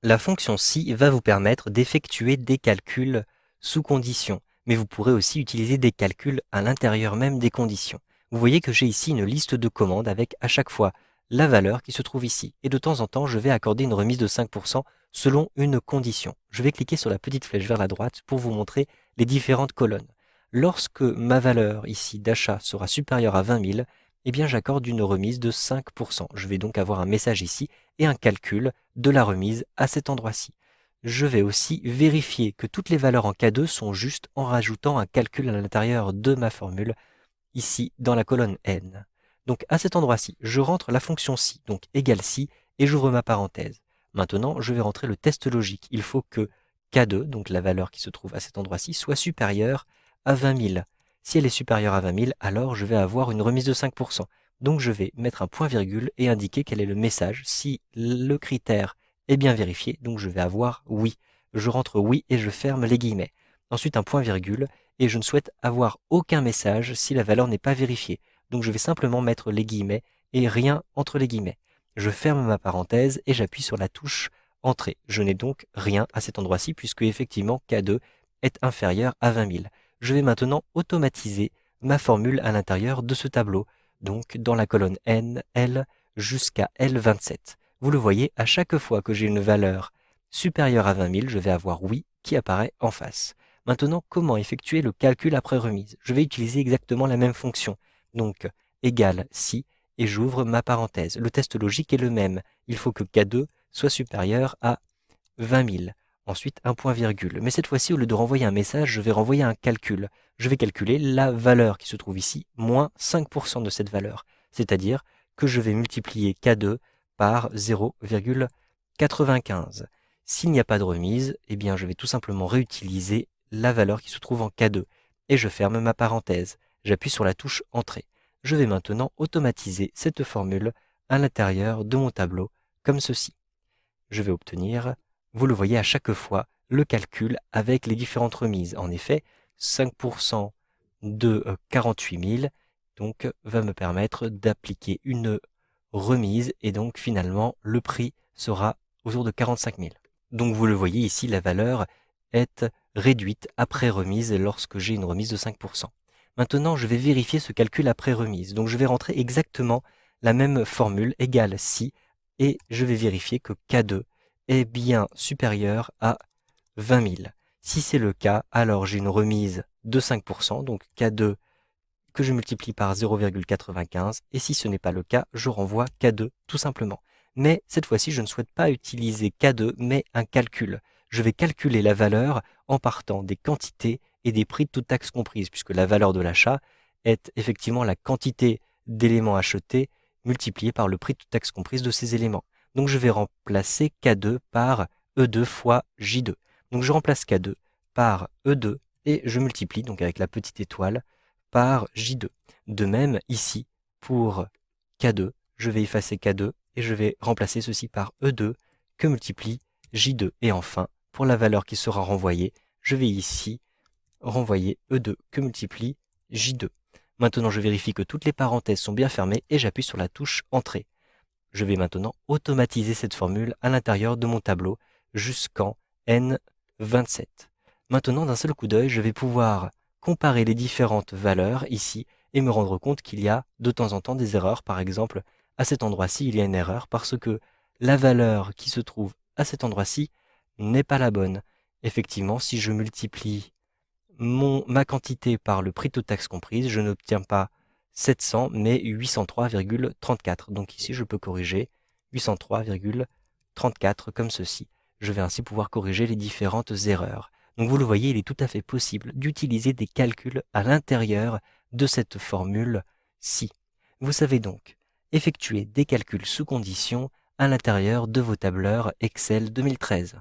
La fonction si va vous permettre d'effectuer des calculs sous condition, mais vous pourrez aussi utiliser des calculs à l'intérieur même des conditions. Vous voyez que j'ai ici une liste de commandes avec à chaque fois la valeur qui se trouve ici. Et de temps en temps, je vais accorder une remise de 5% selon une condition. Je vais cliquer sur la petite flèche vers la droite pour vous montrer les différentes colonnes. Lorsque ma valeur ici d'achat sera supérieure à 20 000, eh bien j'accorde une remise de 5%. Je vais donc avoir un message ici et un calcul de la remise à cet endroit-ci. Je vais aussi vérifier que toutes les valeurs en K2 sont justes en rajoutant un calcul à l'intérieur de ma formule, ici dans la colonne N. Donc à cet endroit-ci, je rentre la fonction si, donc égale si, et j'ouvre ma parenthèse. Maintenant, je vais rentrer le test logique. Il faut que K2, donc la valeur qui se trouve à cet endroit-ci, soit supérieure à 20 000. Si elle est supérieure à 20 000, alors je vais avoir une remise de 5%. Donc je vais mettre un point-virgule et indiquer quel est le message si le critère est bien vérifié. Donc je vais avoir oui. Je rentre oui et je ferme les guillemets. Ensuite un point-virgule et je ne souhaite avoir aucun message si la valeur n'est pas vérifiée. Donc je vais simplement mettre les guillemets et rien entre les guillemets. Je ferme ma parenthèse et j'appuie sur la touche Entrée. Je n'ai donc rien à cet endroit-ci puisque effectivement K2 est inférieur à 20 000. Je vais maintenant automatiser ma formule à l'intérieur de ce tableau, donc dans la colonne N, L jusqu'à L27. Vous le voyez, à chaque fois que j'ai une valeur supérieure à 20 000, je vais avoir oui qui apparaît en face. Maintenant, comment effectuer le calcul après remise? Je vais utiliser exactement la même fonction. Donc, égale si, et j'ouvre ma parenthèse. Le test logique est le même. Il faut que K2 soit supérieur à 20 000. Ensuite, un point-virgule. Mais cette fois-ci, au lieu de renvoyer un message, je vais renvoyer un calcul. Je vais calculer la valeur qui se trouve ici, moins 5% de cette valeur. C'est-à-dire que je vais multiplier K2 par 0,95. S'il n'y a pas de remise, eh bien, je vais tout simplement réutiliser la valeur qui se trouve en K2. Et je ferme ma parenthèse. J'appuie sur la touche Entrée. Je vais maintenant automatiser cette formule à l'intérieur de mon tableau, comme ceci. Je vais obtenir, vous le voyez à chaque fois, le calcul avec les différentes remises. En effet, 5% de 48 000 donc, va me permettre d'appliquer une remise et donc finalement le prix sera autour de 45 000. Donc vous le voyez ici, la valeur est réduite après remise lorsque j'ai une remise de 5%. Maintenant, je vais vérifier ce calcul après remise. Donc je vais rentrer exactement la même formule égale si et je vais vérifier que K2 est bien supérieur à 20 000. Si c'est le cas, alors j'ai une remise de 5%, donc K2 que je multiplie par 0,95, et si ce n'est pas le cas, je renvoie K2 tout simplement. Mais cette fois-ci, je ne souhaite pas utiliser K2, mais un calcul. Je vais calculer la valeur en partant des quantités et des prix de toutes taxes comprises, puisque la valeur de l'achat est effectivement la quantité d'éléments achetés multipliée par le prix de toutes taxes comprises de ces éléments. Donc je vais remplacer K2 par E2 fois J2. Donc je remplace K2 par E2 et je multiplie, donc avec la petite étoile, par J2. De même, ici, pour K2, je vais effacer K2 et je vais remplacer ceci par E2 que multiplie J2. Et enfin, pour la valeur qui sera renvoyée, je vais ici renvoyer E2 que multiplie J2. Maintenant, je vérifie que toutes les parenthèses sont bien fermées et j'appuie sur la touche Entrée. Je vais maintenant automatiser cette formule à l'intérieur de mon tableau jusqu'en N27. Maintenant, d'un seul coup d'œil, je vais pouvoir comparer les différentes valeurs ici et me rendre compte qu'il y a de temps en temps des erreurs. Par exemple, à cet endroit-ci, il y a une erreur parce que la valeur qui se trouve à cet endroit-ci n'est pas la bonne. Effectivement, si je multiplie ma quantité par le prix de toute taxe comprise, je n'obtiens pas 700 mais 803,34. Donc ici, je peux corriger 803,34 comme ceci. Je vais ainsi pouvoir corriger les différentes erreurs. Donc vous le voyez, il est tout à fait possible d'utiliser des calculs à l'intérieur de cette formule-ci. Vous savez donc effectuer des calculs sous condition à l'intérieur de vos tableurs Excel 2013.